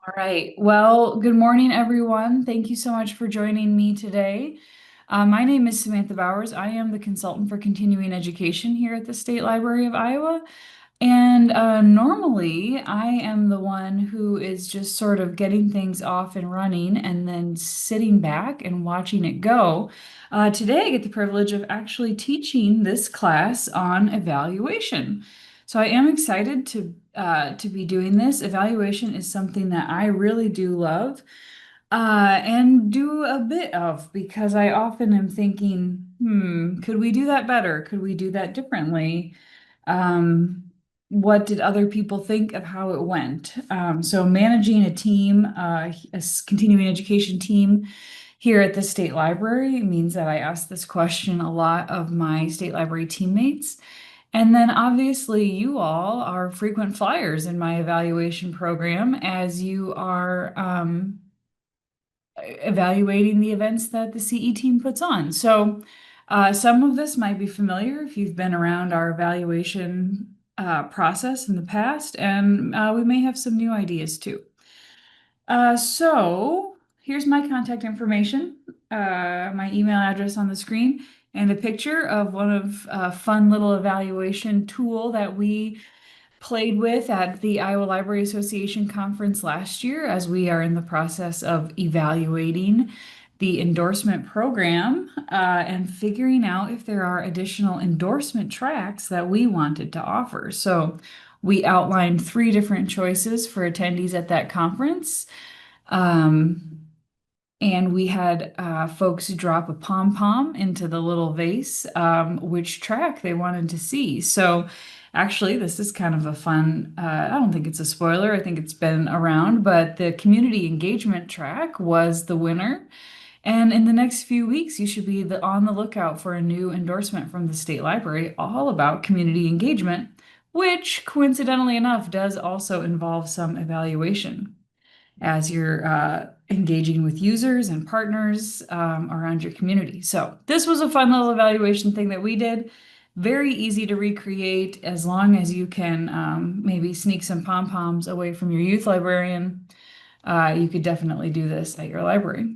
All right. Well, good morning, everyone. Thank you so much for joining me today. My name is Samantha Bouwers. I am the consultant for continuing education here at the State Library of Iowa. And normally, I am the one who is just sort of getting things off and running and then sitting back and watching it go. Today, I get the privilege of actually teaching this class on evaluation. So I am excited to be doing this. Evaluation is something that I really do love and do a bit of because I often am thinking, could we do that better? Could we do that differently? Um, what did other people think of how it went? So managing a team, continuing education team here at the state library means that I ask this question a lot of my state library teammates. And then obviously you all are frequent flyers in my evaluation program as you are evaluating the events that the CE team puts on. So some of this might be familiar if you've been around our evaluation process in the past, and we may have some new ideas too. So here's my contact information, my email address on the screen, and a picture of one of a fun little evaluation tool that we played with at the Iowa Library Association conference last year as we are in the process of evaluating the endorsement program and figuring out if there are additional endorsement tracks that we wanted to offer. So we outlined three different choices for attendees at that conference. Um, and we had folks drop a pom-pom into the little vase, which track they wanted to see. So actually, this is kind of a fun, I don't think it's a spoiler, I think it's been around, but the community engagement track was the winner. And in the next few weeks, you should be on the lookout for a new endorsement from the state library all about community engagement, which coincidentally enough does also involve some evaluation as you're engaging with users and partners around your community. So this was a fun little evaluation thing that we did. Very easy to recreate as long as you can maybe sneak some pom-poms away from your youth librarian. You could definitely do this at your library.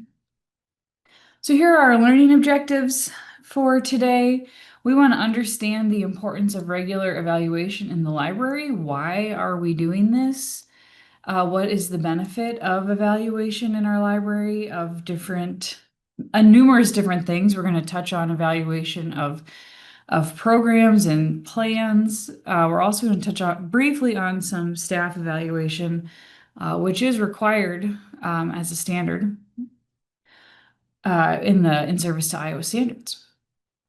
So here are our learning objectives for today. We want to understand the importance of regular evaluation in the library. Why are we doing this? What is the benefit of evaluation in our library of numerous different things. We're going to touch on evaluation of programs and plans. We're also going to touch briefly on some staff evaluation, which is required as a standard in service to Iowa standards.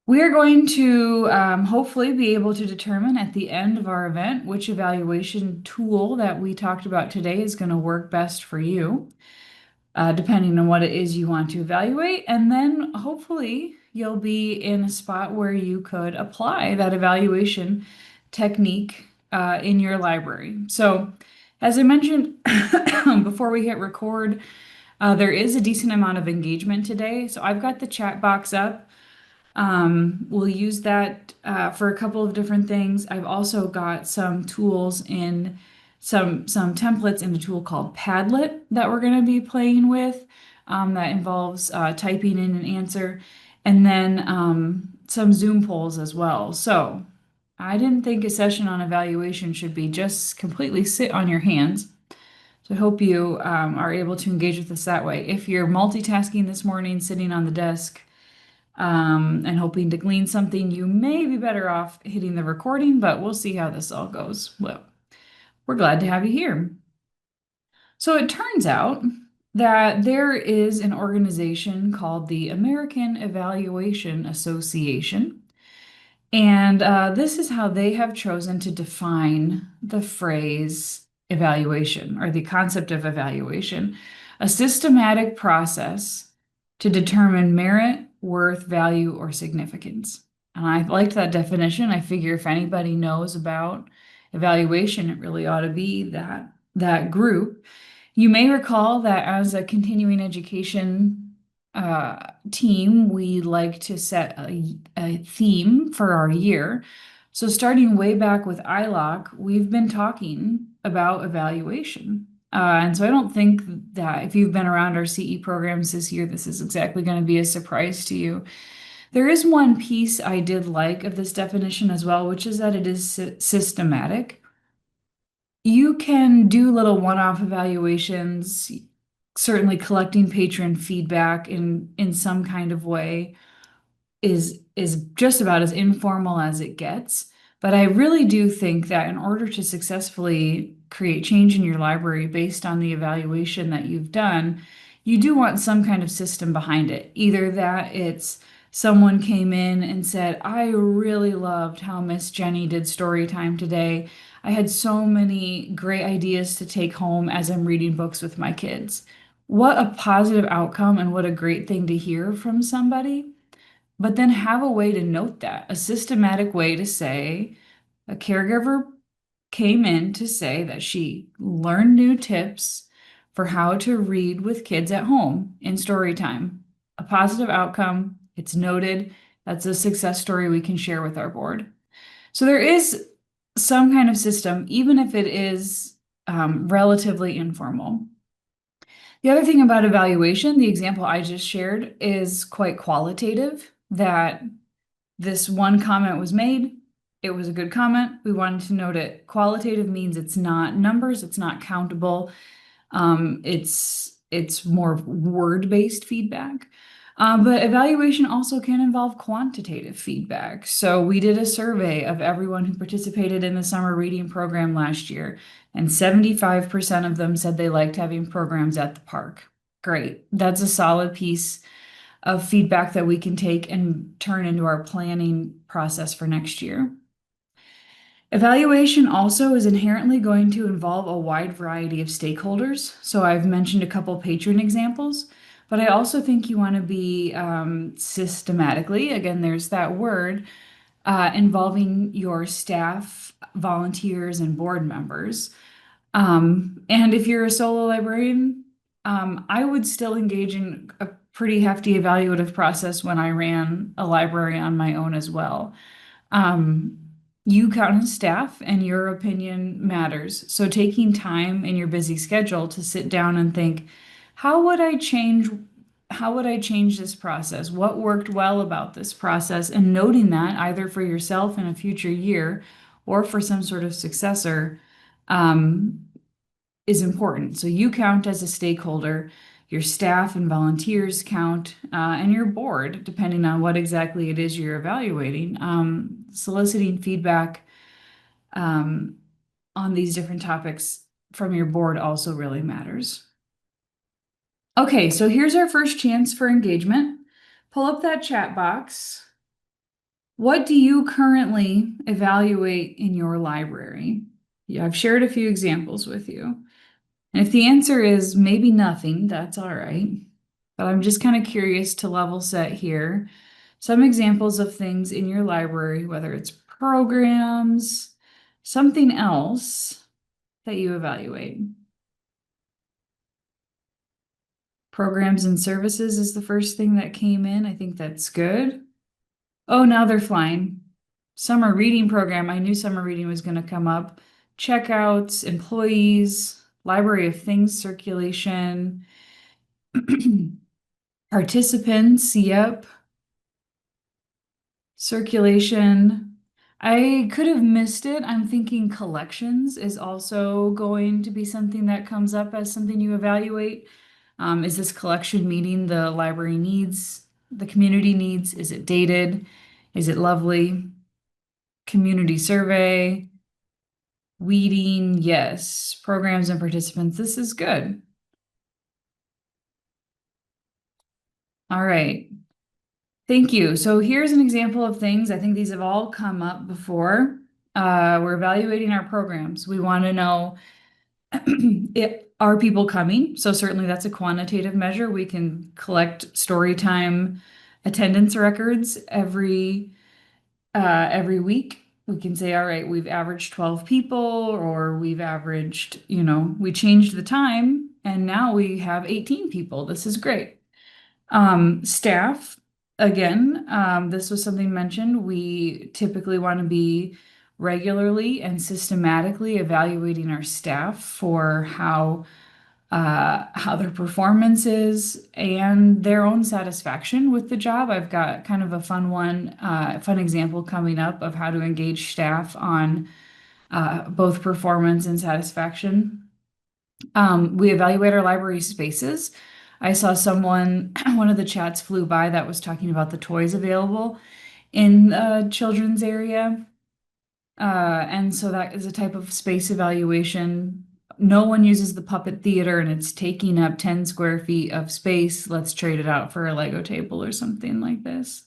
We are going to hopefully be able to determine at the end of our event which evaluation tool that we talked about today is going to work best for you, depending on what it is you want to evaluate. And then hopefully you'll be in a spot where you could apply that evaluation technique in your library. So, as I mentioned before we hit record, there is a decent amount of engagement today. So I've got the chat box up. We'll use that for a couple of different things. I've also got some tools in some templates in a tool called Padlet that we're going to be playing with that involves typing in an answer, and then some Zoom polls as well. So I didn't think a session on evaluation should be just completely sit on your hands. So I hope you are able to engage with us that way. If you're multitasking this morning, sitting on the desk, and hoping to glean something, you may be better off hitting the recording, but we'll see how this all goes. Well, we're glad to have you here. So it turns out that there is an organization called the American Evaluation Association. And this is how they have chosen to define the phrase evaluation or the concept of evaluation, a systematic process to determine merit, worth, value, or significance. And I liked that definition. I figure if anybody knows about evaluation, it really ought to be that group. You may recall that as a continuing education team, we like to set a theme for our year. So starting way back with ILOC, we've been talking about evaluation. And so I don't think that if you've been around our CE programs this year, this is exactly going to be a surprise to you. There is one piece I did like of this definition as well, which is that it is systematic. You can do little one-off evaluations, certainly collecting patron feedback in some kind of way is just about as informal as it gets. But I really do think that in order to successfully create change in your library based on the evaluation that you've done, you do want some kind of system behind it. Either that it's someone came in and said, I really loved how Miss Jenny did story time today. I had so many great ideas to take home as I'm reading books with my kids. What a positive outcome and what a great thing to hear from somebody. But then have a way to note that, a systematic way to say a caregiver came in to say that she learned new tips for how to read with kids at home in story time. A positive outcome, it's noted. That's a success story we can share with our board. So there is some kind of system, even if it is relatively informal. The other thing about evaluation, the example I just shared, is quite qualitative, that this one comment was made. It was a good comment. We wanted to note it. Qualitative means it's not numbers, it's not countable. It's more word-based feedback. But evaluation also can involve quantitative feedback. So we did a survey of everyone who participated in the summer reading program last year, and 75% of them said they liked having programs at the park. Great. That's a solid piece of feedback that we can take and turn into our planning process for next year. Evaluation also is inherently going to involve a wide variety of stakeholders. So I've mentioned a couple patron examples, but I also think you want to be systematically, again, there's that word, involving your staff, volunteers, and board members. And if you're a solo librarian, I would still engage in a pretty hefty evaluative process when I ran a library on my own as well. Um, you count as staff and your opinion matters. So taking time in your busy schedule to sit down and think, how would I change, how would I change this process? What worked well about this process? And noting that either for yourself in a future year or for some sort of successor, um, is important. So you count as a stakeholder, your staff and volunteers count, and your board, depending on what exactly it is you're evaluating. Soliciting feedback on these different topics from your board also really matters. Okay, so here's our first chance for engagement. Pull up that chat box. What do you currently evaluate in your library? Yeah, I've shared a few examples with you. And if the answer is maybe nothing, that's all right. But I'm just kind of curious to level set here. Some examples of things in your library, whether it's programs, something else that you evaluate. Programs and services is the first thing that came in. I think that's good. Oh, now they're flying. Summer reading program. I knew summer reading was going to come up. Checkouts, employees, library of things circulation. Participants, yep. Circulation. I could have missed it. I'm thinking collections is also going to be something that comes up as something you evaluate. Is this collection meeting the library needs, the community needs? Is it dated? Is it lovely? Community survey. Weeding, yes. Programs and participants, this is good. All right. Thank you. So here's an example of things. I think these have all come up before. We're evaluating our programs. We want to know are people coming? So certainly that's a quantitative measure. We can collect story time attendance records every week. We can say, all right, we've averaged 12 people, or we've averaged, we changed the time and now we have 18 people. This is great. Staff, again, this was something mentioned. We typically want to be regularly and systematically evaluating our staff for how how their performance is, and their own satisfaction with the job. I've got kind of a fun example coming up of how to engage staff on both performance and satisfaction. We evaluate our library spaces. I saw someone, one of the chats flew by that was talking about the toys available in the children's area. And so that is a type of space evaluation. No one uses the puppet theater and it's taking up 10 square feet of space. Let's trade it out for a Lego table or something like this.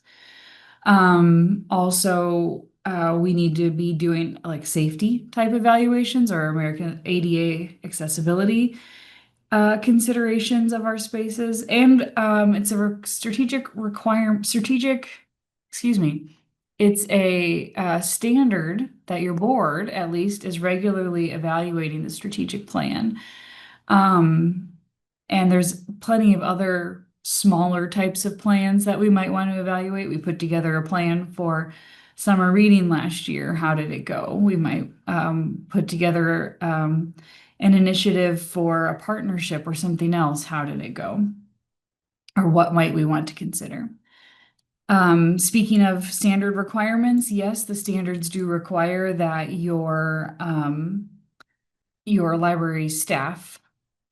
Also, we need to be doing like safety type evaluations or American ADA accessibility considerations of our spaces. And it's a excuse me, it's a standard that your board at least is regularly evaluating the strategic plan. Um, and there's plenty of other smaller types of plans that we might want to evaluate. We put together a plan for summer reading last year. How did it go? We might put together an initiative for a partnership or something else. How did it go? Or what might we want to consider? Speaking of standard requirements, yes, the standards do require that your library staff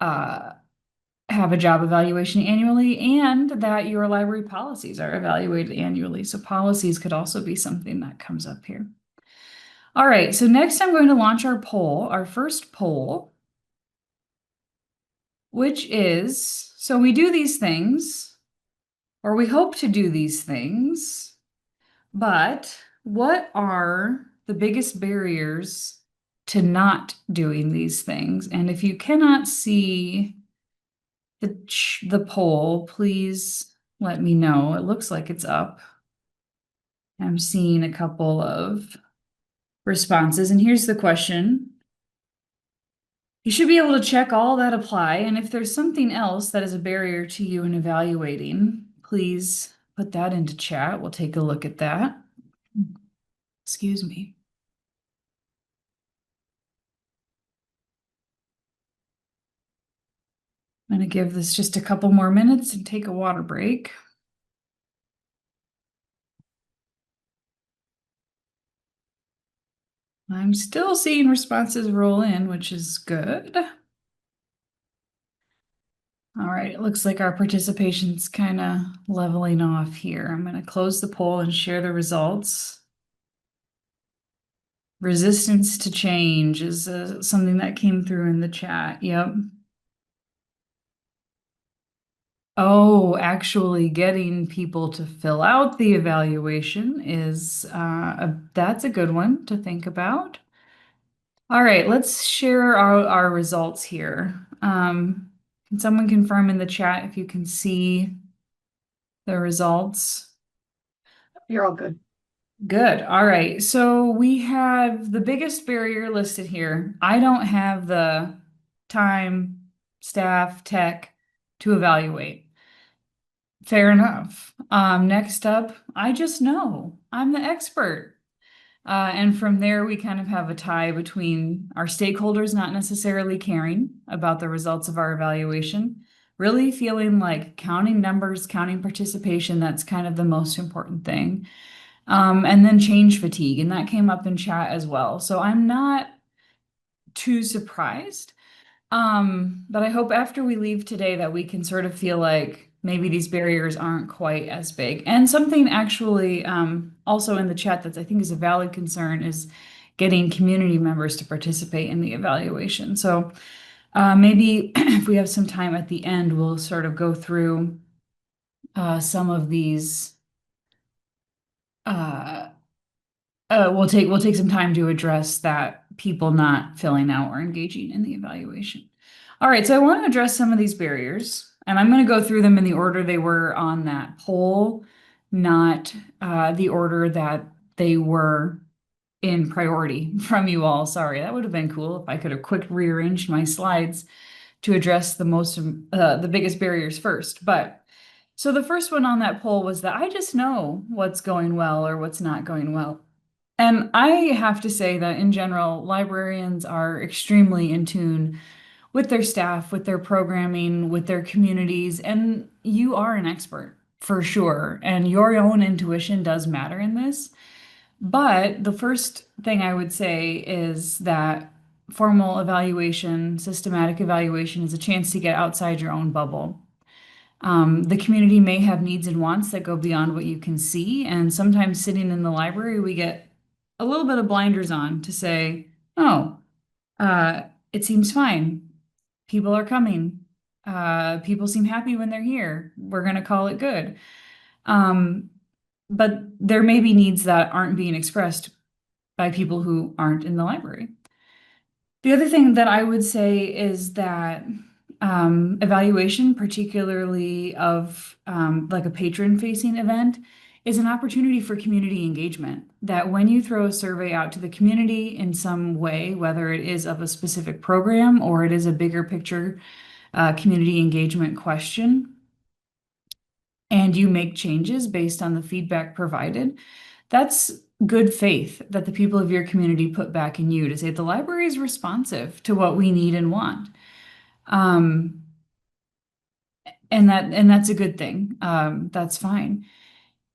have a job evaluation annually and that your library policies are evaluated annually. So policies could also be something that comes up here. All right, so next I'm going to launch our poll, our first poll, which is, so we do these things, or we hope to do these things, but what are the biggest barriers to not doing these things? And if you cannot see the poll, please let me know. It looks like it's up. I'm seeing a couple of responses, and here's the question. You should be able to check all that apply, and if there's something else that is a barrier to you in evaluating, please put that into chat. We'll take a look at that. Excuse me. I'm going to give this just a couple more minutes and take a water break. I'm still seeing responses roll in, which is good. All right, it looks like our participation's kind of leveling off here. I'm going to close the poll and share the results. Resistance to change is something that came through in the chat. Yep. Oh, actually getting people to fill out the evaluation is that's a good one to think about. All right, let's share our results here. Can someone confirm in the chat if you can see the results? You're all good. Good. All right. So we have the biggest barrier listed here. I don't have the time, staff, tech to evaluate. Fair enough. Next up, I just know I'm the expert. And from there, we kind of have a tie between our stakeholders not necessarily caring about the results of our evaluation, really feeling like counting numbers, counting participation, that's kind of the most important thing. And then change fatigue, and that came up in chat as well. So I'm not too surprised. But I hope after we leave today that we can sort of feel like maybe these barriers aren't quite as big. And something actually also in the chat that I think is a valid concern is getting community members to participate in the evaluation. So maybe if we have some time at the end, we'll sort of go through some of these. We'll take some time to address that people not filling out or engaging in the evaluation. All right, so I want to address some of these barriers, and I'm going to go through them in the order they were on that poll, not the order that they were in priority from you all. Sorry, that would have been cool if I could have quick rearranged my slides to address the biggest barriers first. But so the first one on that poll was that I just know what's going well or what's not going well. And I have to say that in general, librarians are extremely in tune with their staff, with their programming, with their communities, and you are an expert for sure. And your own intuition does matter in this. But the first thing I would say is that formal evaluation, systematic evaluation is a chance to get outside your own bubble. The community may have needs and wants that go beyond what you can see. And sometimes sitting in the library, we get a little bit of blinders on to say, oh, uh, it seems fine. People are coming. People seem happy when they're here. We're going to call it good. Um, but there may be needs that aren't being expressed by people who aren't in the library. The other thing that I would say is that evaluation, particularly of like a patron-facing event, is an opportunity for community engagement. That when you throw a survey out to the community in some way, whether it is of a specific program or it is a bigger picture community engagement question, and you make changes based on the feedback provided, that's good faith that the people of your community put back in you to say the library is responsive to what we need and want. Um, and that's a good thing. That's fine.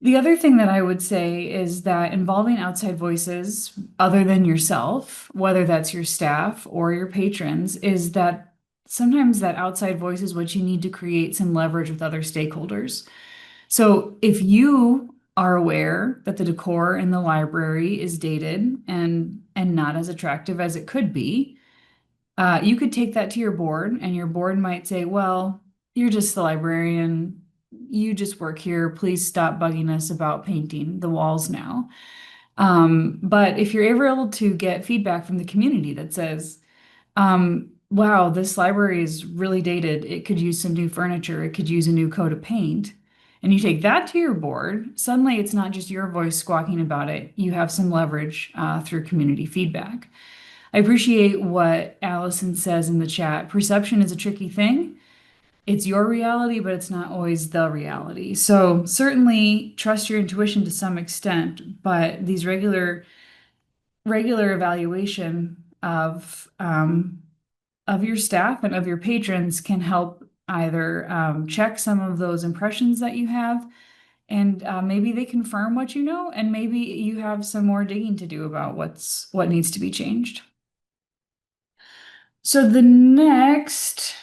The other thing that I would say is that involving outside voices other than yourself, whether that's your staff or your patrons, is that sometimes that outside voice is what you need to create some leverage with other stakeholders. So if you are aware that the decor in the library is dated and not as attractive as it could be, you could take that to your board, and your board might say, well, you're just the librarian. You just work here. Please stop bugging us about painting the walls now. But if you're ever able to get feedback from the community that says, wow, this library is really dated. It could use some new furniture. It could use a new coat of paint. And you take that to your board, suddenly it's not just your voice squawking about it. You have some leverage through community feedback. I appreciate what Allison says in the chat. Perception is a tricky thing. It's your reality, but it's not always the reality. So certainly trust your intuition to some extent, but these regular evaluation of your staff and of your patrons can help either check some of those impressions that you have, and maybe they confirm what you know, and maybe you have some more digging to do about what needs to be changed. So the next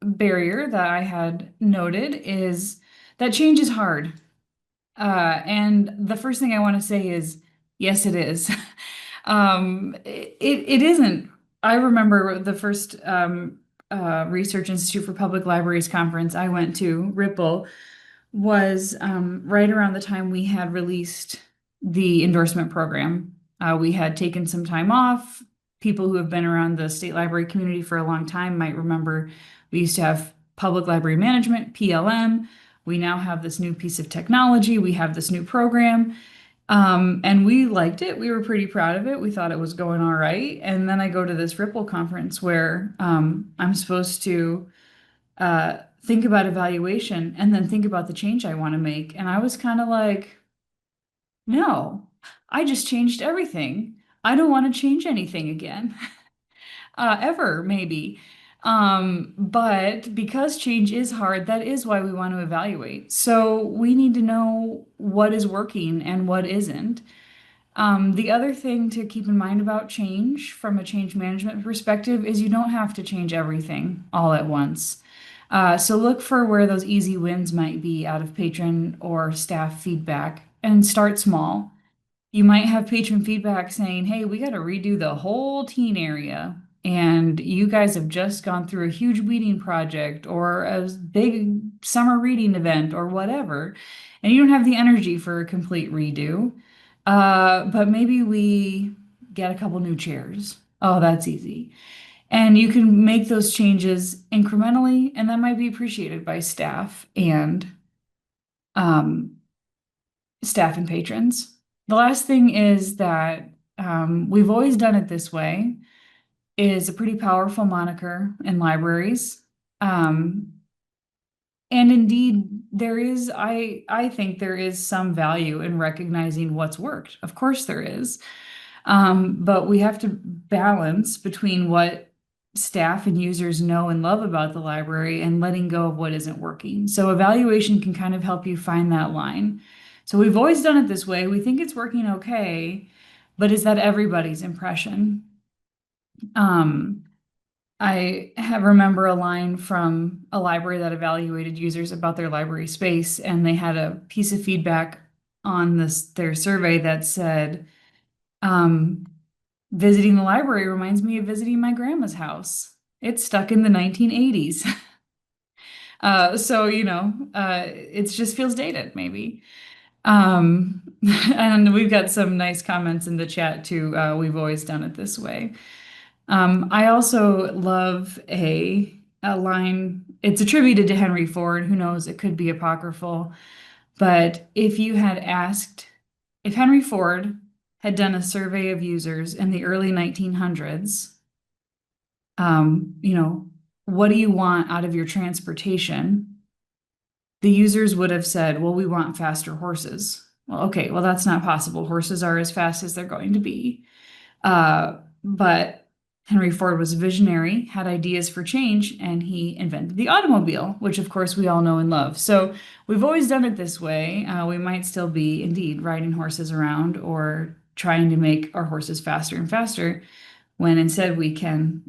barrier that I had noted is that change is hard. And the first thing I want to say is, yes, it is. It isn't. I remember the first Research Institute for Public Libraries conference I went to, Ripple, was right around the time we had released the endorsement program. We had taken some time off. People who have been around the state library community for a long time might remember we used to have public library management, PLM. We now have this new piece of technology. We have this new program. And we liked it. We were pretty proud of it. We thought it was going all right. And then I go to this Ripple conference where I'm supposed to think about evaluation and then think about the change I want to make. And I was kind of like, no, I just changed everything. I don't want to change anything again, ever, maybe. But because change is hard, that is why we want to evaluate. So we need to know what is working and what isn't. The other thing to keep in mind about change from a change management perspective is you don't have to change everything all at once. So look for where those easy wins might be out of patron or staff feedback and start small. You might have patron feedback saying, hey, we got to redo the whole teen area. And you guys have just gone through a huge weeding project or a big summer reading event or whatever. And you don't have the energy for a complete redo. But maybe we get a couple new chairs. Oh, that's easy. And you can make those changes incrementally, and that might be appreciated by um, staff and patrons. The last thing is that we've always done it this way is a pretty powerful moniker in libraries. And indeed, I think there is some value in recognizing what's worked. Of course there is. But we have to balance between what staff and users know and love about the library and letting go of what isn't working. So evaluation can kind of help you find that line. So we've always done it this way. We think it's working okay, but is that everybody's impression? Um, remember a line from a library that evaluated users about their library space, and they had a piece of feedback on their survey that said, um, visiting the library reminds me of visiting my grandma's house. It's stuck in the 1980s. It just feels dated, maybe. And we've got some nice comments in the chat too. We've always done it this way. I also love a line. It's attributed to Henry Ford. Who knows? It could be apocryphal. But if Henry Ford had done a survey of users in the early 1900s, you know, what do you want out of your transportation? The users would have said, well, we want faster horses. Well, okay, well, that's not possible. Horses are as fast as they're going to be. But Henry Ford was a visionary, had ideas for change, and he invented the automobile, which of course we all know and love. So we've always done it this way. We might still be indeed riding horses around or trying to make our horses faster and faster, when instead we can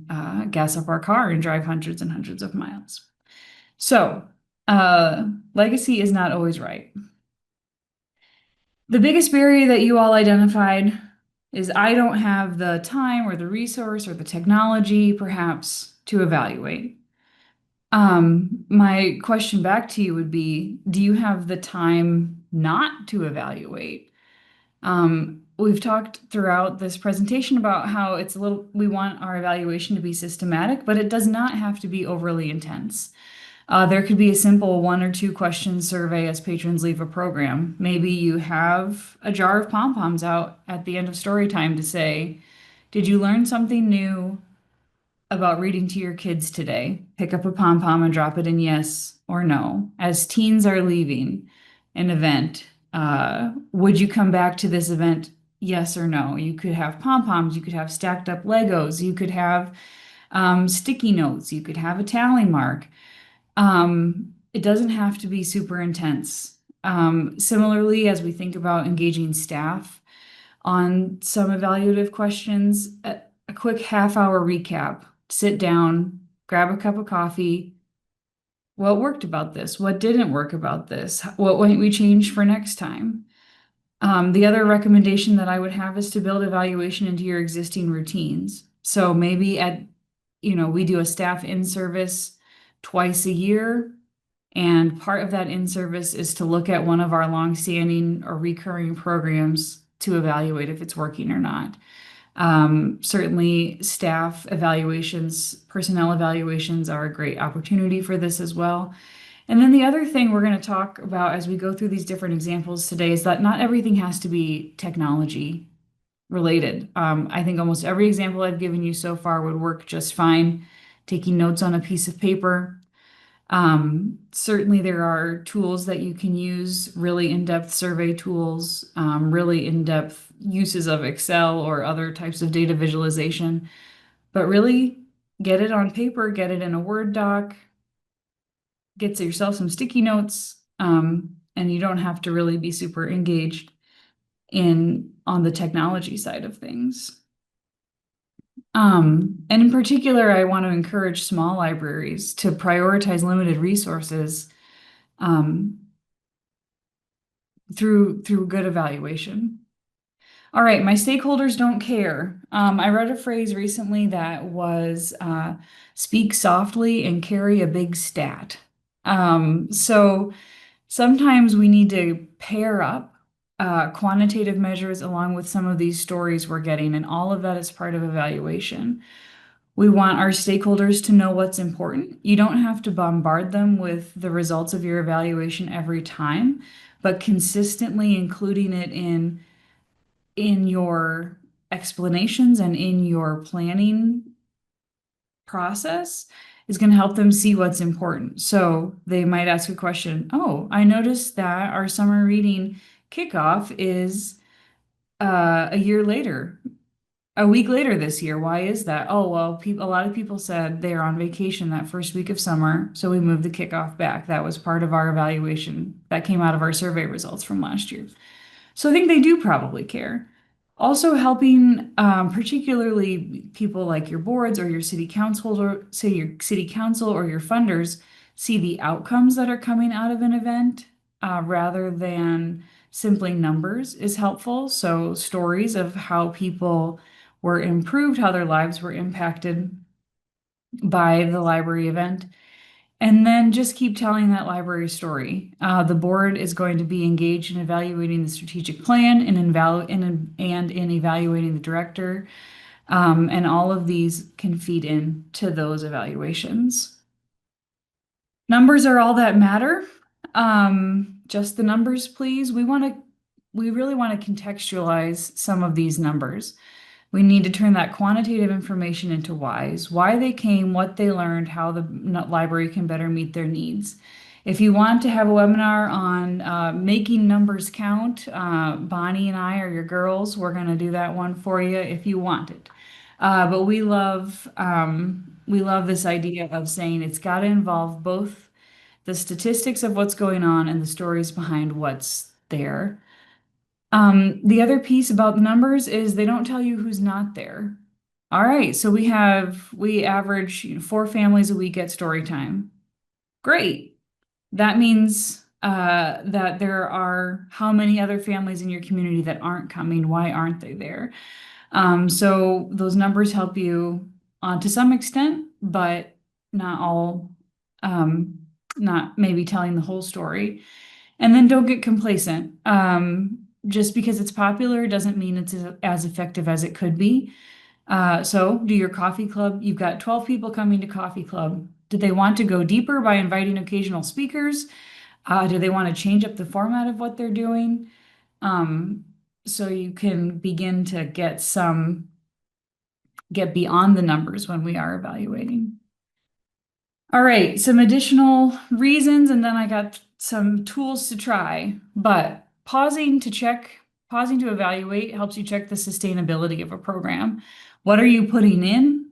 gas up our car and drive hundreds and hundreds of miles. So, legacy is not always right. The biggest barrier that you all identified is I don't have the time or the resource or the technology, perhaps, to evaluate. My question back to you would be, do you have the time not to evaluate? We've talked throughout this presentation about how we want our evaluation to be systematic, but it does not have to be overly intense. There could be a simple 1 or 2 question survey as patrons leave a program. Maybe you have a jar of pom-poms out at the end of story time to say, did you learn something new about reading to your kids today? Pick up a pom-pom and drop it in yes or no. As teens are leaving an event, would you come back to this event? Yes or no. You could have pom-poms, you could have stacked up Legos, you could have sticky notes, you could have a tally mark. It doesn't have to be super intense. Similarly, as we think about engaging staff on some evaluative questions, a quick half-hour recap, sit down, grab a cup of coffee. What worked about this? What didn't work about this? What might we change for next time? The other recommendation that I would have is to build evaluation into your existing routines. So maybe we do a staff in-service twice a year. And part of that in-service is to look at one of our long-standing or recurring programs to evaluate if it's working or not. Certainly, staff evaluations, personnel evaluations are a great opportunity for this as well. And then the other thing we're going to talk about as we go through these different examples today is that not everything has to be technology related. I think almost every example I've given you so far would work just fine. Taking notes on a piece of paper. Certainly there are tools that you can use, really in-depth survey tools, really in-depth uses of Excel or other types of data visualization, but really get it on paper, get it in a Word doc, get yourself some sticky notes, and you don't have to really be super engaged on the technology side of things. And in particular, I want to encourage small libraries to prioritize limited resources through good evaluation. All right, my stakeholders don't care. I read a phrase recently that was speak softly and carry a big stat. So sometimes we need to pair up quantitative measures along with some of these stories we're getting, and all of that is part of evaluation. We want our stakeholders to know what's important. You don't have to bombard them with the results of your evaluation every time, but consistently including it in your explanations and in your planning process is going to help them see what's important. So they might ask a question, oh, I noticed that our summer reading kickoff is a year later. a week later this year. Why is that? Oh, well, a lot of people said they are on vacation that first week of summer, so we moved the kickoff back. That was part of our evaluation that came out of our survey results from last year. So I think they do probably care. Also helping, particularly people like your boards or your city council, or say your city council or your funders, see the outcomes that are coming out of an event, rather than simply numbers is helpful. So stories of how people were improved, how their lives were impacted by the library event. And then just keep telling that library story. The board is going to be engaged in evaluating the strategic plan and in evaluating the director. And all of these can feed into those evaluations. Numbers are all that matter. Just the numbers, please. We really want to contextualize some of these numbers. We need to turn that quantitative information into whys, why they came, what they learned, how the library can better meet their needs. If you want to have a webinar on making numbers count, Bonnie and I are your girls. We're going to do that one for you if you want it. But we love this idea of saying it's got to involve both the statistics of what's going on and the stories behind what's there. The other piece about the numbers is they don't tell you who's not there. All right, so we average 4 families a week at story time. Great. That means that there are how many other families in your community that aren't coming? Why aren't they there? So those numbers help you to some extent, but not all, not maybe telling the whole story. And then don't get complacent. Just because it's popular doesn't mean it's as effective as it could be. So do your coffee club. You've got 12 people coming to coffee club. Do they want to go deeper by inviting occasional speakers? Do they want to change up the format of what they're doing? So you can begin to get beyond the numbers when we are evaluating. All right, some additional reasons, and then I got some tools to try. But pausing to evaluate helps you check the sustainability of a program. What are you putting in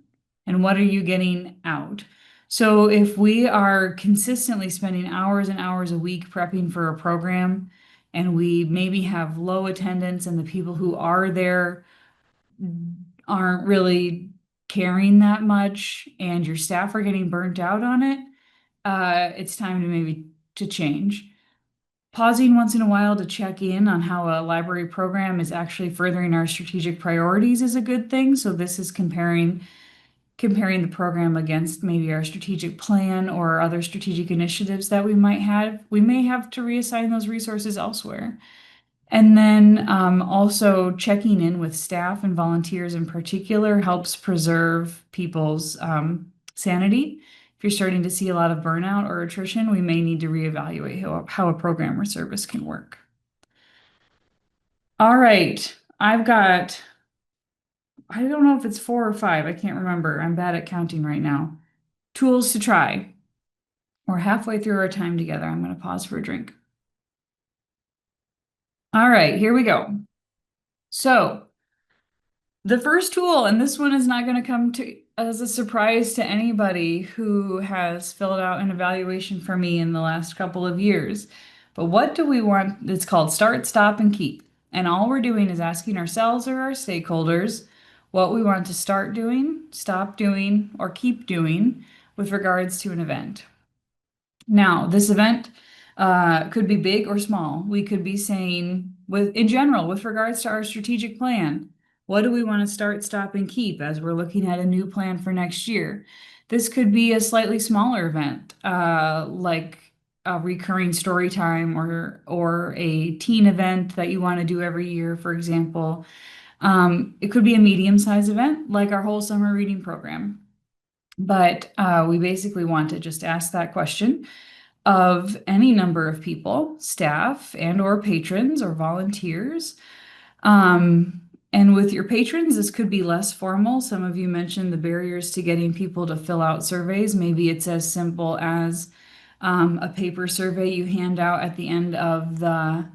and what are you getting out? So if we are consistently spending hours and hours a week prepping for a program and we maybe have low attendance and the people who are there aren't really caring that much and your staff are getting burnt out on it, it's time to maybe to change. Pausing once in a while to check in on how a library program is actually furthering our strategic priorities is a good thing. So this is comparing the program against maybe our strategic plan or other strategic initiatives that we might have. We may have to reassign those resources elsewhere. And then also checking in with staff and volunteers in particular helps preserve people's sanity. If you're starting to see a lot of burnout or attrition, we may need to reevaluate how a program or service can work. All right, I don't know if it's 4 or 5, I can't remember. I'm bad at counting right now. Tools to try. We're halfway through our time together. I'm going to pause for a drink. All right, here we go. So the first tool, and this one is not going to come to as a surprise to anybody who has filled out an evaluation for me in the last couple of years. But what do we want? It's called Start, Stop, and Keep. And all we're doing is asking ourselves or our stakeholders what we want to start doing, stop doing, or keep doing with regards to an event. Now, this event could be big or small. We could be saying, in general, with regards to our strategic plan, what do we want to start, stop, and keep as we're looking at a new plan for next year? This could be a slightly smaller event, like a recurring story time or a teen event that you want to do every year, for example. It could be a medium-sized event, like our whole summer reading program. But we basically want to just ask that question of any number of people, staff and or patrons or volunteers. And with your patrons, this could be less formal. Some of you mentioned the barriers to getting people to fill out surveys. Maybe it's as simple as a paper survey you hand out at the end of the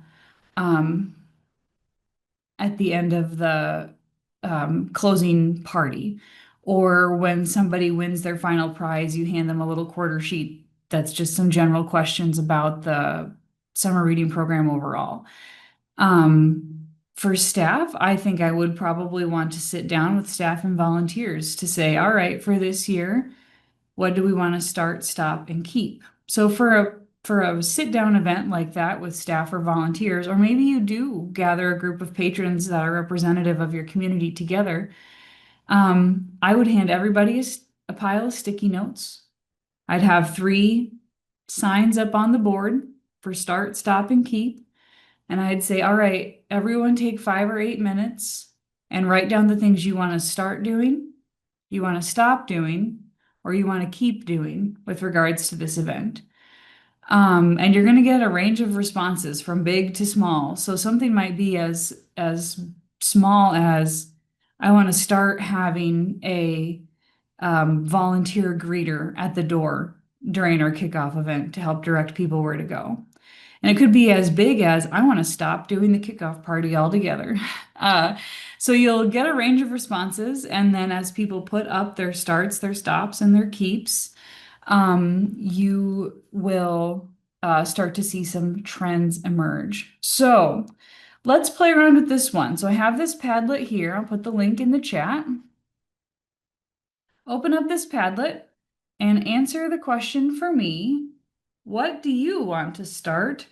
closing party. Or when somebody wins their final prize, you hand them a little quarter sheet that's just some general questions about the summer reading program overall. For staff, I think I would probably want to sit down with staff and volunteers to say, all right, for this year, what do we want to start, stop, and keep? So for a sit down event like that with staff or volunteers, or maybe you do gather a group of patrons that are representative of your community together, I would hand everybody a pile of sticky notes. I'd have 3 signs up on the board for start, stop, and keep. And I'd say, all right, everyone take 5 or 8 minutes and write down the things you want to start doing, you want to stop doing, or you want to keep doing with regards to this event. And you're going to get a range of responses from big to small. So something might be as small as I want to start having a volunteer greeter at the door during our kickoff event to help direct people where to go. And it could be as big as I want to stop doing the kickoff party altogether. So you'll get a range of responses, and then as people put up their starts, their stops, and their keeps, you will start to see some trends emerge. So let's play around with this one. So I have this Padlet here. I'll put the link in the chat. Open up this Padlet and answer the question for me. What do you want to start,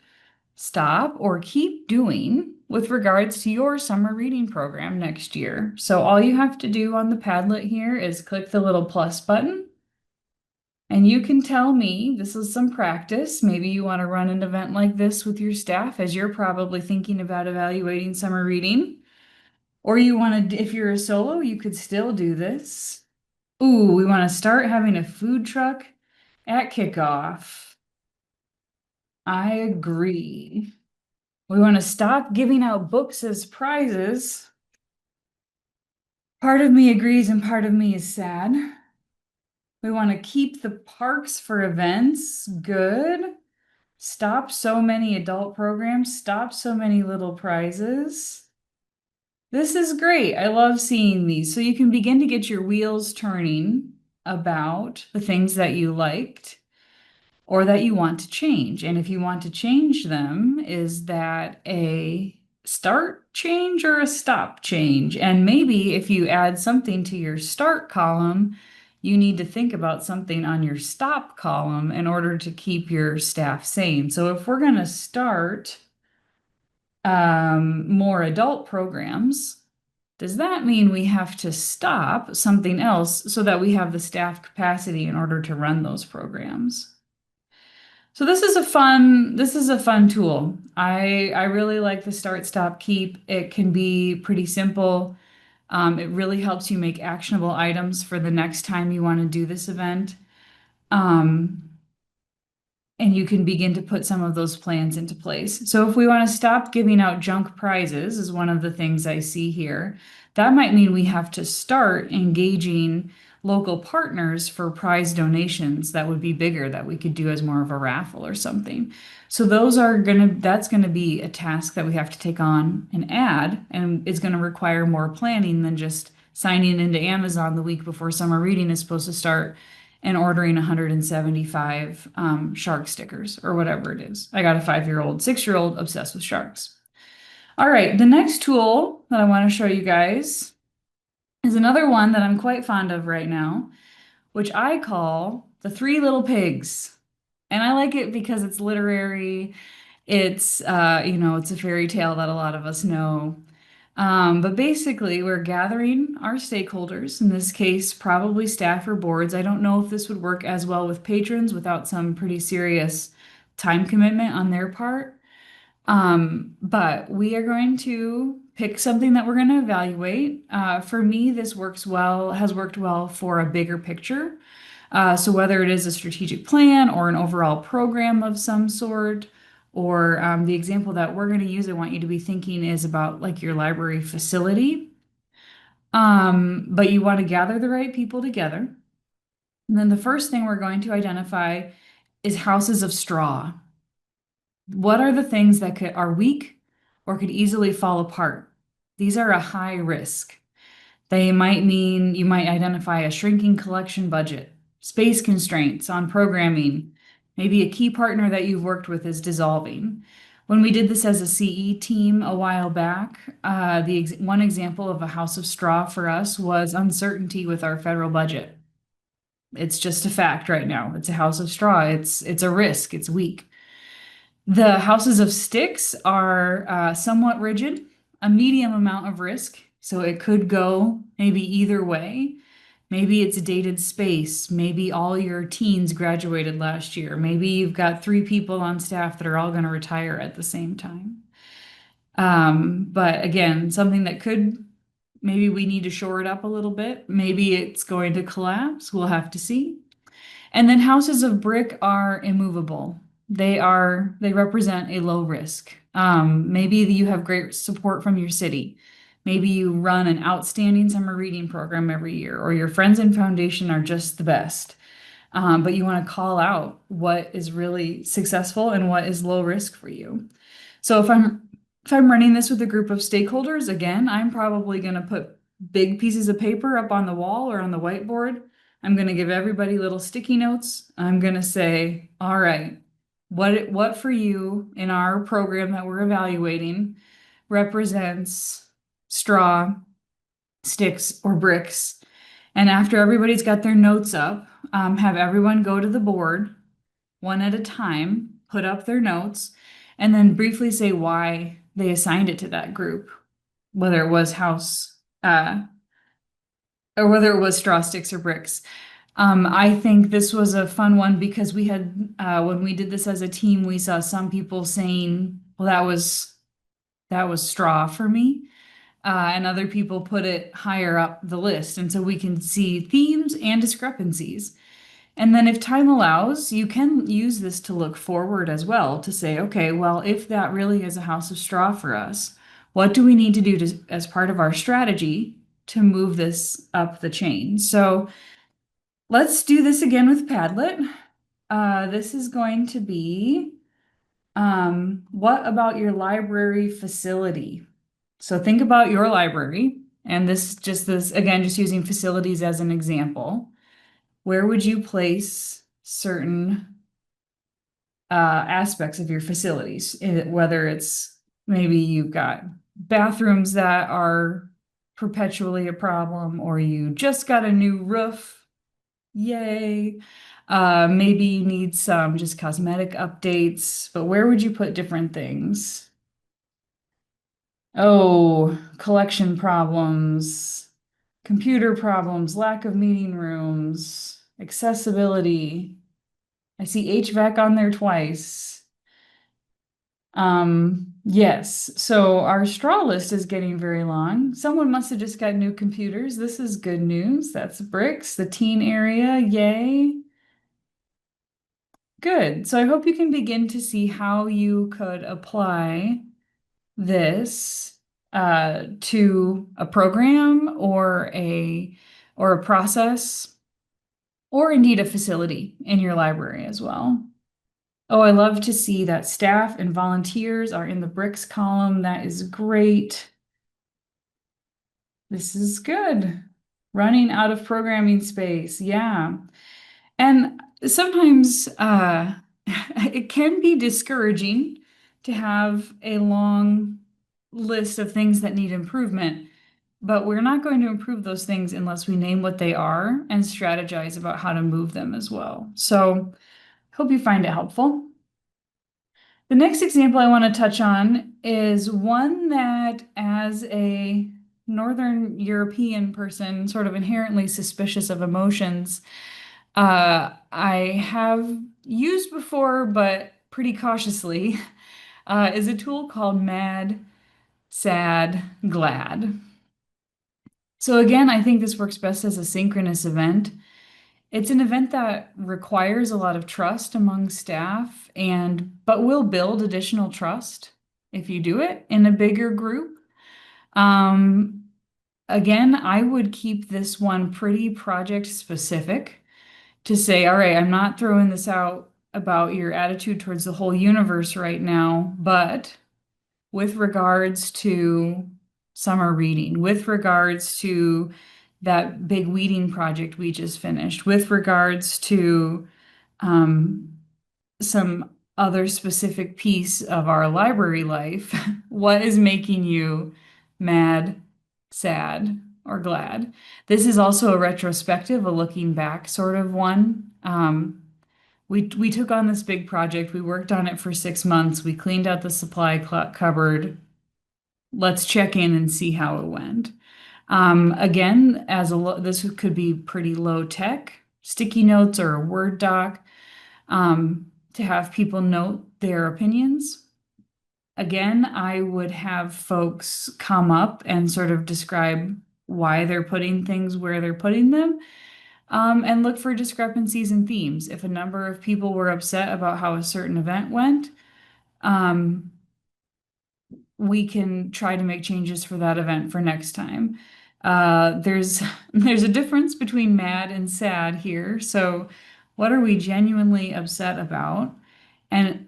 stop, or keep doing with regards to your summer reading program next year? So all you have to do on the Padlet here is click the little plus button. And you can tell me, this is some practice. Maybe you want to run an event like this with your staff as you're probably thinking about evaluating summer reading. Or you want to, if you're a solo, you could still do this. Ooh, we want to start having a food truck at kickoff. I agree. We want to stop giving out books as prizes. Part of me agrees and part of me is sad. We want to keep the parks for events. Good. Stop so many adult programs. Stop so many little prizes. This is great. I love seeing these. So you can begin to get your wheels turning about the things that you liked or that you want to change. And if you want to change them, is that a start change or a stop change? And maybe if you add something to your start column, you need to think about something on your stop column in order to keep your staff sane. So if we're going to start more adult programs, does that mean we have to stop something else so that we have the staff capacity in order to run those programs? So this is a fun tool. I really like the start, stop, keep. It can be pretty simple. It really helps you make actionable items for the next time you want to do this event. Um, and you can begin to put some of those plans into place. So if we want to stop giving out junk prizes, is one of the things I see here. That might mean we have to start engaging local partners for prize donations that would be bigger, that we could do as more of a raffle or something. So that's gonna be a task that we have to take on and add, and it's gonna require more planning than just signing into Amazon the week before summer reading is supposed to start and ordering 175 shark stickers or whatever it is. I got a 5-year-old, 6-year-old obsessed with sharks. All right, the next tool that I want to show you guys is another one that I'm quite fond of right now, which I call the Three Little Pigs. And I like it because it's literary. It's it's a fairy tale that a lot of us know. But basically, we're gathering our stakeholders, in this case, probably staff or boards. I don't know if this would work as well with patrons without some pretty serious time commitment on their part. But we are going to pick something that we're going to evaluate. For me, this has worked well for a bigger picture. So whether it is a strategic plan or an overall program of some sort, or the example that we're going to use, I want you to be thinking is about like your library facility. But you want to gather the right people together. And then the first thing we're going to identify is houses of straw. What are the things that are weak or could easily fall apart? These are a high risk. They might mean you might identify a shrinking collection budget, space constraints on programming, maybe a key partner that you've worked with is dissolving. When we did this as a CE team a while back, one example of a house of straw for us was uncertainty with our federal budget. It's just a fact right now. It's a house of straw. It's a risk. It's weak. The houses of sticks are somewhat rigid, a medium amount of risk. So it could go maybe either way. Maybe it's dated space. Maybe all your teens graduated last year. Maybe you've got 3 people on staff that are all going to retire at the same time. But again, something that could, maybe we need to shore it up a little bit. Maybe it's going to collapse. We'll have to see. And then houses of brick are immovable. They represent a low risk. Maybe you have great support from your city. Maybe you run an outstanding summer reading program every year, or your friends and foundation are just the best. But you want to call out what is really successful and what is low risk for you. So if I'm running this with a group of stakeholders, again, I'm probably going to put big pieces of paper up on the wall or on the whiteboard. I'm going to give everybody little sticky notes. I'm going to say, all right, what for you in our program that we're evaluating represents straw, sticks, or bricks? And after everybody's got their notes up, have everyone go to the board one at a time, put up their notes, and then briefly say why they assigned it to that group, whether it was house, or whether it was straw, sticks, or bricks. I think this was a fun one because we had, when we did this as a team, we saw some people saying, well, that was straw for me. And other people put it higher up the list. And so we can see themes and discrepancies. And then if time allows, you can use this to look forward as well to say, okay, well, if that really is a house of straw for us, what do we need to do as part of our strategy to move this up the chain? So let's do this again with Padlet. This is going to be, what about your library facility? So think about your library, and this again, just using facilities as an example. Where would you place certain aspects of your facilities? Whether it's maybe you've got bathrooms that are perpetually a problem, or you just got a new roof. Yay. Maybe you need some just cosmetic updates, but where would you put different things? Oh, collection problems, computer problems, lack of meeting rooms, accessibility. I see HVAC on there twice. Yes, so our straw list is getting very long. Someone must have just got new computers. This is good news. That's bricks, the teen area, yay. Good. So I hope you can begin to see how you could apply this to a program or a process, or indeed a facility in your library as well. Oh, I love to see that staff and volunteers are in the bricks column. That is great. This is good. Running out of programming space. Yeah. And sometimes it can be discouraging to have a long list of things that need improvement, but we're not going to improve those things unless we name what they are and strategize about how to move them as well. So, hope you find it helpful. The next example I want to touch on is one that, as a Northern European person, sort of inherently suspicious of emotions, I have used before, but pretty cautiously, is a tool called Mad, Sad, Glad. So again, I think this works best as a synchronous event. It's an event that requires a lot of trust among staff but will build additional trust if you do it in a bigger group. Again, I would keep this one pretty project specific to say, all right, I'm not throwing this out about your attitude towards the whole universe right now, but with regards to summer reading, with regards to that big weeding project we just finished, with regards to um, some other specific piece of our library life. What is making you mad, sad, or glad? This is also a retrospective, a looking back sort of one. We took on this big project. We worked on it for 6 months. We cleaned out the supply cupboard. Let's check in and see how it went. Again, this could be pretty low tech, sticky notes or a Word doc, to have people note their opinions. Again, I would have folks come up and sort of describe why they're putting things where they're putting them, and look for discrepancies in themes. If a number of people were upset about how a certain event went, um, we can try to make changes for that event for next time. There's there's a difference between mad and sad here. So what are we genuinely upset about? And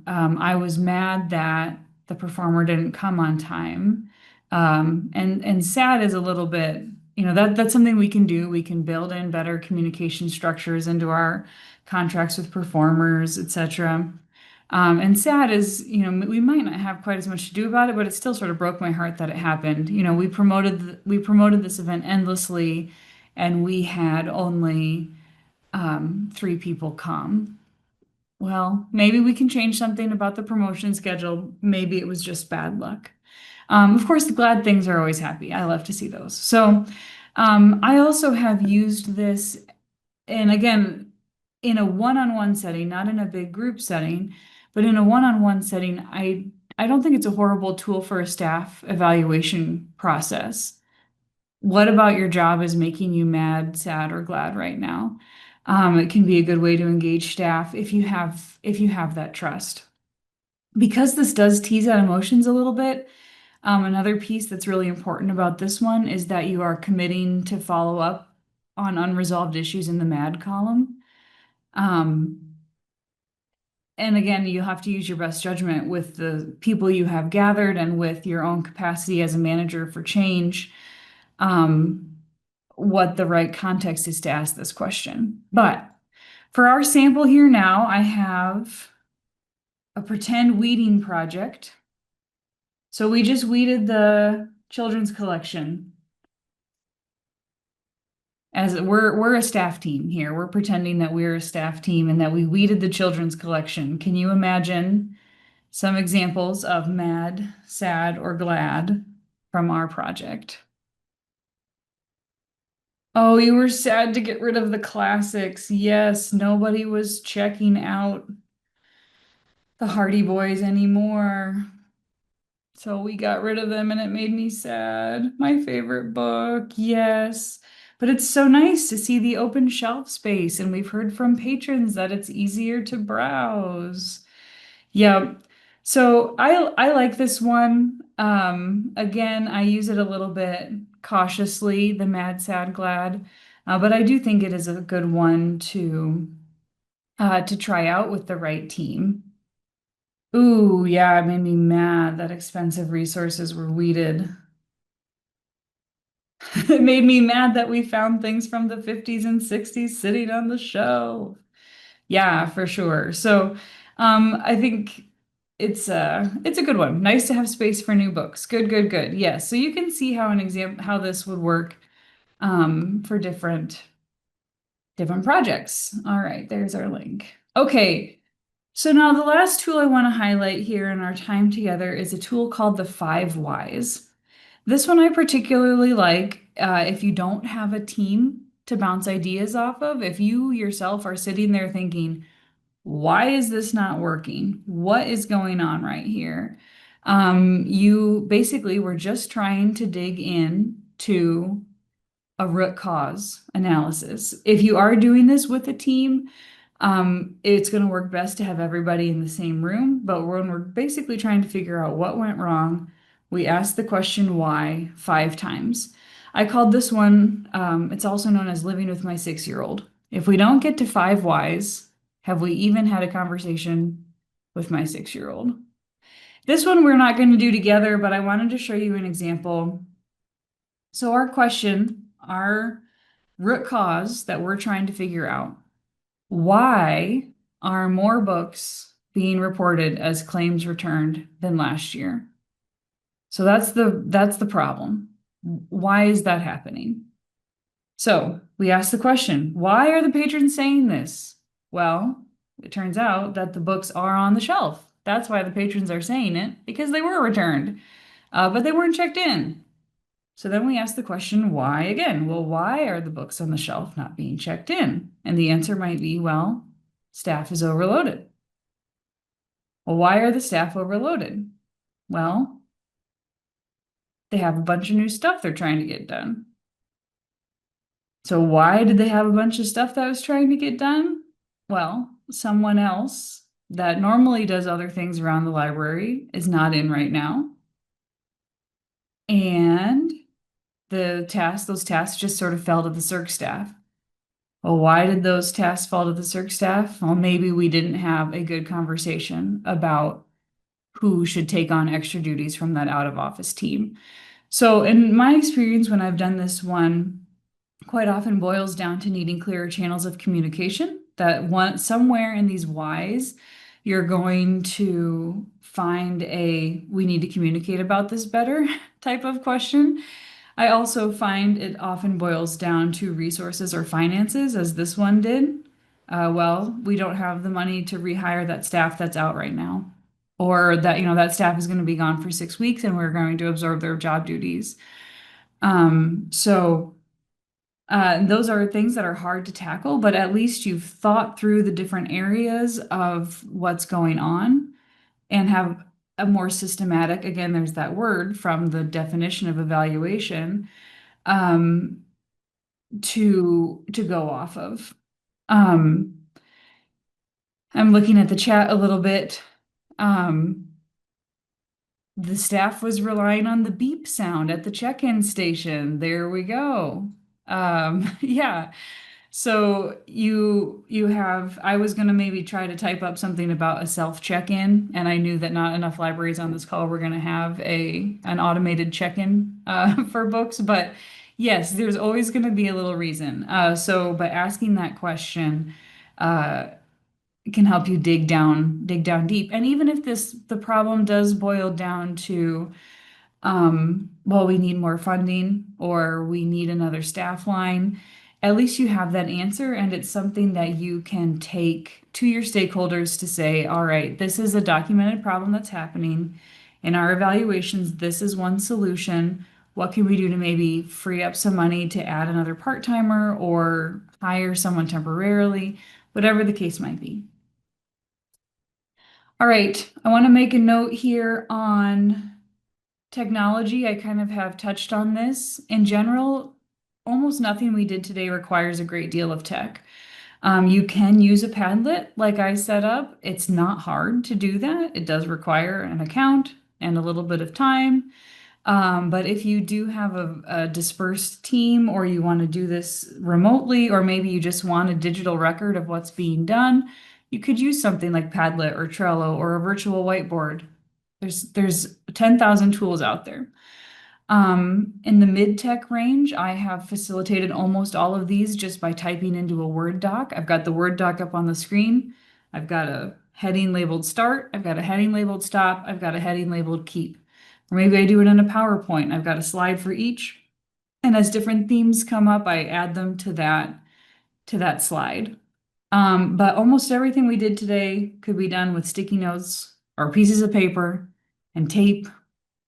I was mad that the performer didn't come on time. And sad is a little bit, that's something we can do. We can build in better communication structures into our contracts with performers, etc. And sad is, we might not have quite as much to do about it, but it still sort of broke my heart that it happened. We promoted this event endlessly, and we had only 3 people come. Well, maybe we can change something about the promotion schedule. Maybe it was just bad luck. Of course, the glad things are always happy. I love to see those. So, I also have used this, and again, in a one-on-one setting, not in a big group setting, but in a one-on-one setting, I don't think it's a horrible tool for a staff evaluation process. What about your job is making you mad, sad, or glad right now? It can be a good way to engage staff if you have that trust. Because this does tease out emotions a little bit, another piece that's really important about this one is that you are committing to follow up on unresolved issues in the MAD column. Um, and again, you have to use your best judgment with the people you have gathered and with your own capacity as a manager for change. What the right context is to ask this question. But for our sample here now, I have a pretend weeding project. So we just weeded the children's collection. As we're a staff team here. We're pretending that we're a staff team and that we weeded the children's collection. Can you imagine some examples of mad, sad, or glad from our project? Oh, you were sad to get rid of the classics. Yes, nobody was checking out the Hardy Boys anymore. So we got rid of them and it made me sad. My favorite book, yes. But it's so nice to see the open shelf space, and we've heard from patrons that it's easier to browse. Yeah. So I like this one. Again, I use it a little bit cautiously, the mad, sad, glad. But I do think it is a good one to try out with the right team. Ooh, yeah, it made me mad that expensive resources were weeded. It made me mad that we found things from the 50s and 60s sitting on the shelf. Yeah, for sure. So, I think it's a good one. Nice to have space for new books. Good, good, good. Yes. So you can see how this would work for different projects. All right, there's our link. Okay. So now the last tool I want to highlight here in our time together is a tool called the 5 Whys. This one I particularly like if you don't have a team to bounce ideas off of. If you yourself are sitting there thinking, why is this not working? What is going on right here? You basically were just trying to dig in to a root cause analysis. If you are doing this with a team, it's going to work best to have everybody in the same room. But when we're basically trying to figure out what went wrong, we ask the question why 5 times. I called this one, it's also known as living with my 6-year-old. If we don't get to 5 whys, have we even had a conversation with my 6-year-old? This one we're not going to do together, but I wanted to show you an example. So our question, our root cause that we're trying to figure out, why are more books being reported as claims returned than last year? So that's the problem. Why is that happening? So we asked the question, why are the patrons saying this? Well, it turns out that the books are on the shelf. That's why the patrons are saying it, because they were returned, but they weren't checked in. So then we asked the question, why again? Well, why are the books on the shelf not being checked in? And the answer might be, well, staff is overloaded. Well, why are the staff overloaded? Well, they have a bunch of new stuff they're trying to get done. So why did they have a bunch of stuff that was trying to get done? Well, someone else that normally does other things around the library is not in right now. And those tasks just sort of fell to the circ staff. Well, why did those tasks fall to the circ staff? Well, maybe we didn't have a good conversation about who should take on extra duties from that out of office team. So in my experience, when I've done this one, quite often boils down to needing clearer channels of communication. That one somewhere in these whys, you're going to find a we need to communicate about this better type of question. I also find it often boils down to resources or finances, as this one did. Well, we don't have the money to rehire that staff that's out right now. Or that, that staff is going to be gone for 6 weeks and we're going to absorb their job duties. So those are things that are hard to tackle, but at least you've thought through the different areas of what's going on and have a more systematic, again, there's that word from the definition of evaluation, um, to go off of. Um, I'm looking at the chat a little bit. The staff was relying on the beep sound at the check-in station. There we go. Yeah. So you have, I was gonna maybe try to type up something about a self check-in, and I knew that not enough libraries on this call were gonna have an automated check-in for books, but yes, there's always gonna be a little reason. So by asking that question, uh, it can help you dig down deep. And even if the problem does boil down to well, we need more funding or we need another staff line, at least you have that answer and it's something that you can take to your stakeholders to say, all right, this is a documented problem that's happening. In our evaluations, this is one solution. What can we do to maybe free up some money to add another part-timer or hire someone temporarily, whatever the case might be. All right, I want to make a note here on technology. I kind of have touched on this. In general, almost nothing we did today requires a great deal of tech. You can use a Padlet like I set up. It's not hard to do that. It does require an account and a little bit of time. But if you do have a dispersed team or you want to do this remotely, or maybe you just want a digital record of what's being done, you could use something like Padlet or Trello or a virtual whiteboard. There's 10,000 tools out there. In the mid-tech range, I have facilitated almost all of these just by typing into a Word doc. I've got the Word doc up on the screen. I've got a heading labeled start. I've got a heading labeled stop. I've got a heading labeled keep. Or maybe I do it in a PowerPoint. I've got a slide for each. And as different themes come up, I add them to that slide. But almost everything we did today could be done with sticky notes or pieces of paper and tape,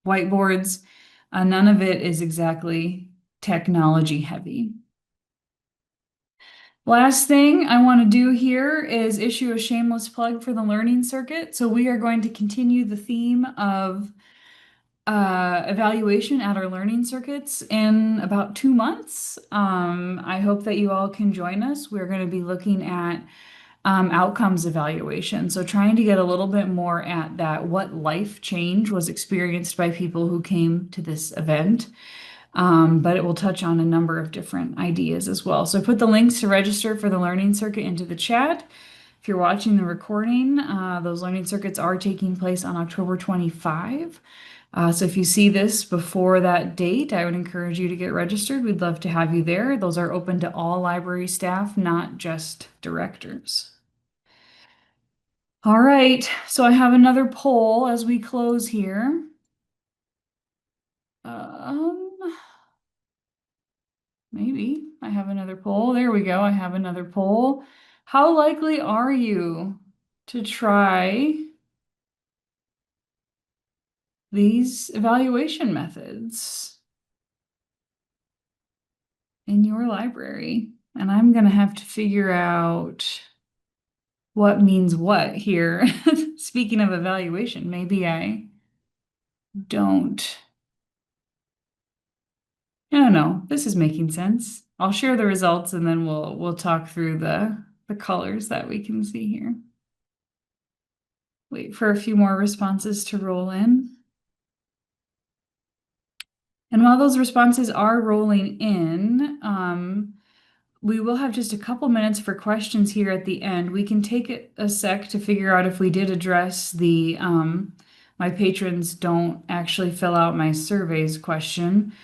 whiteboards. None of it is exactly technology heavy. Last thing I want to do here is issue a shameless plug for the Learning Circuit. So we are going to continue the theme of evaluation at our learning circuits in about 2 months. I hope that you all can join us. We're going to be looking at outcomes evaluation. So trying to get a little bit more at that, what life change was experienced by people who came to this event. But it will touch on a number of different ideas as well. So I put the links to register for the learning circuit into the chat. If If you're watching the recording, those learning circuits are taking place on October 25. So if you see this before that date, I would encourage you to get registered. We'd love to have you there. Those are open to all library staff, not just directors. All right, so I have another poll as we close here. Um, Maybe I have another poll. There we go. I have another poll. How likely are you to try these evaluation methods in your library? And I'm going to have to figure out what means what here. Speaking of evaluation, maybe I don't. I don't know. This is making sense. I'll share the results and then we'll talk through the colors that we can see here. Wait for a few more responses to roll in. And while those responses are rolling in, we will have just a couple minutes for questions here at the end. We can take a sec to figure out if we did address the my patrons don't actually fill out my surveys question.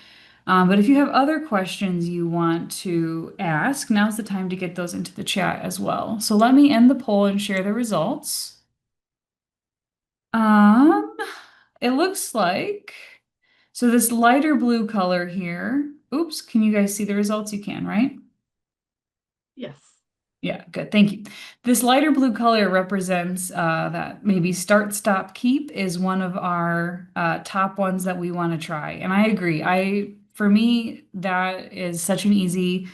But if you have other questions you want to ask, now's the time to get those into the chat as well. So let me end the poll and share the results. Um, it looks like, so this lighter blue color here, oops, can you guys see the results? You can, right? Yes. Yeah, good. Thank you. This lighter blue color represents that maybe start, stop, keep is one of our top ones that we want to try. And I agree. For me, that is such an easy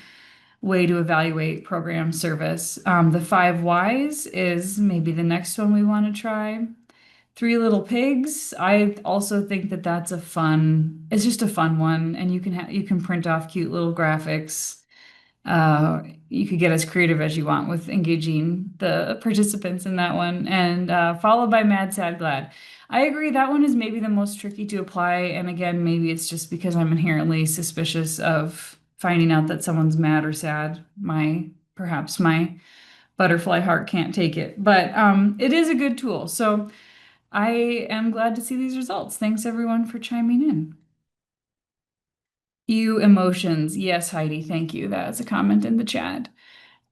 way to evaluate program service. The 5 whys is maybe the next one we want to try. 3 Little Pigs. I also think that that's it's just a fun one, and you can print off cute little graphics. You could get as creative as you want with engaging the participants in that one, and followed by Mad, Sad, Glad. I agree that one is maybe the most tricky to apply, and again, maybe it's just because I'm inherently suspicious of finding out that someone's mad or sad. Perhaps my butterfly heart can't take it, but it is a good tool. So I am glad to see these results. Thanks everyone for chiming in. You emotions. Yes, Heidi, thank you. That's a comment in the chat.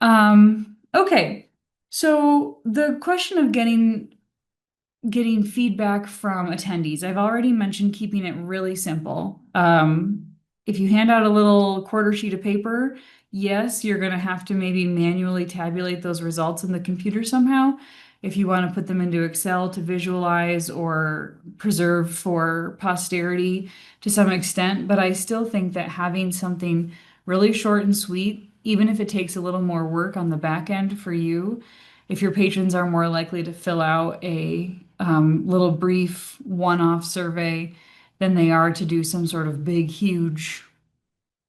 Okay. So the question of getting feedback from attendees. I've already mentioned keeping it really simple. If you hand out a little quarter sheet of paper, yes, you're going to have to maybe manually tabulate those results in the computer somehow. If you want to put them into Excel to visualize or preserve for posterity to some extent, but I still think that having something really short and sweet, even if it takes a little more work on the back end for you, if your patrons are more likely to fill out a little brief one-off survey than they are to do some sort of big, huge,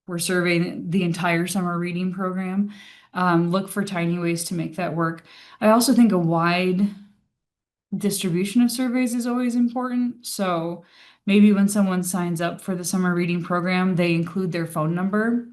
we're surveying the entire summer reading program. Look for tiny ways to make that work. I also think a wide distribution of surveys is always important. So maybe when someone signs up for the summer reading program, they include their phone number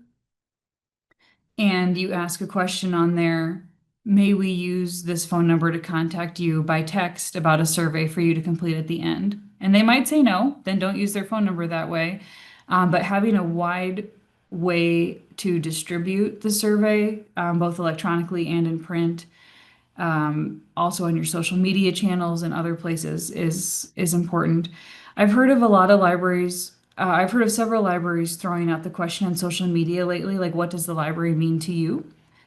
and you ask a question on there, may we use this phone number to contact you by text about a survey for you to complete at the end? And they might say no, then don't use their phone number that way. But having a wide way to distribute the survey, both electronically and in print, also on your social media channels and other places is important. I've heard of a lot of libraries. I've heard of several libraries throwing out the question on social media lately, like what does the library mean to you?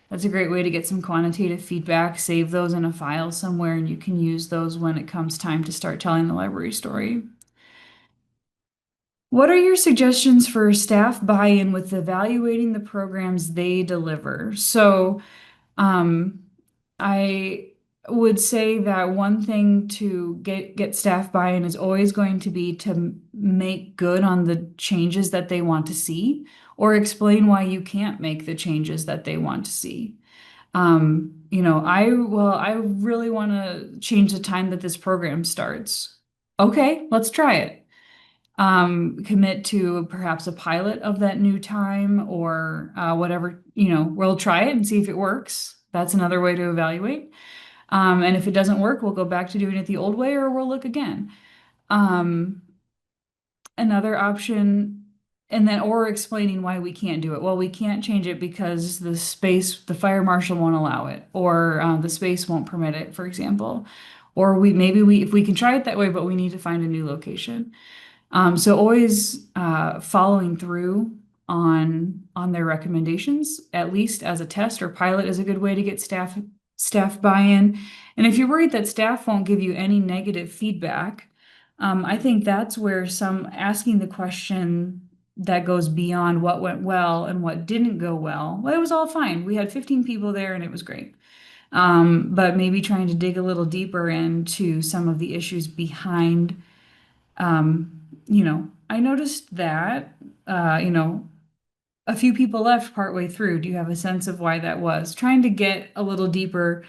That's a great way to get some quantitative feedback. Save those in a file somewhere, and you can use those when it comes time to start telling the library story. What are your suggestions for staff buy-in with evaluating the programs they deliver? So, um, I would say that one thing to get staff buy-in is always going to be to make good on the changes that they want to see or explain why you can't make the changes that they want to see. I really want to change the time that this program starts. Okay, let's try it. Commit to perhaps a pilot of that new time or whatever, we'll try it and see if it works. That's another way to evaluate. And if it doesn't work, we'll go back to doing it the old way or we'll look again. Um, Another option, and then or explaining why we can't do it. Well, we can't change it because the fire marshal won't allow it, or the space won't permit it, for example. Or if we can try it that way, but we need to find a new location. So always following through on their recommendations, at least as a test or pilot, is a good way to get staff buy-in. And if you're worried that staff won't give you any negative feedback, I think that's where some asking the question that goes beyond what went well and what didn't go well. Well, it was all fine. We had 15 people there and it was great. But maybe trying to dig a little deeper into some of the issues behind I noticed that, a few people left partway through. Do you have a sense of why that was? Trying to get a little deeper,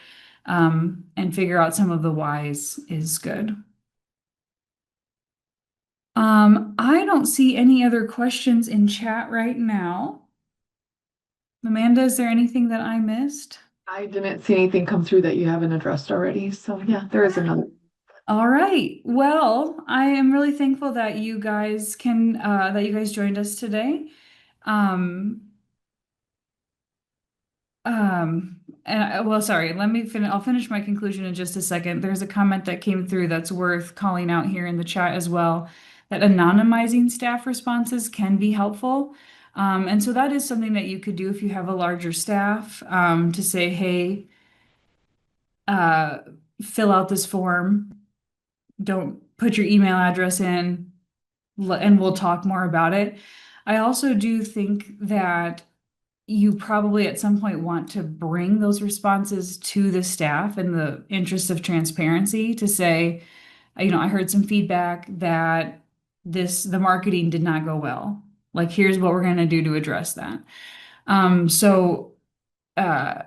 and figure out some of the whys is good. I don't see any other questions in chat right now. Amanda, is there anything that I missed? I didn't see anything come through that you haven't addressed already. So yeah, there is another. All right. Well, I am really thankful that you guys joined us today. Um, well, sorry, I'll finish my conclusion in just a second. There's a comment that came through that's worth calling out here in the chat as well, that anonymizing staff responses can be helpful. And so that is something that you could do if you have a larger staff, to say, hey, uh, fill out this form. Don't put your email address in, and we'll talk more about it. I also do think that you probably at some point want to bring those responses to the staff in the interest of transparency to say, I heard some feedback that the marketing did not go well. Like, here's what we're going to do to address that. So uh,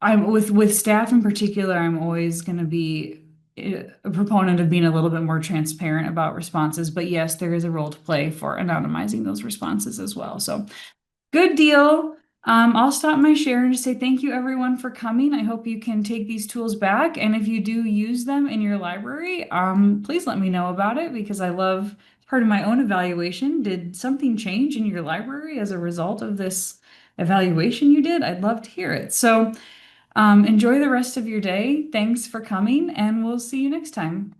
I'm with staff in particular, I'm always going to be a proponent of being a little bit more transparent about responses. But yes, there is a role to play for anonymizing those responses as well. So good deal. I'll stop my share and just say thank you everyone for coming. I hope you can take these tools back. And if you do use them in your library, please let me know about it because I love part of my own evaluation. Did something change in your library as a result of this evaluation you did? I'd love to hear it. So enjoy the rest of your day. Thanks for coming, and we'll see you next time.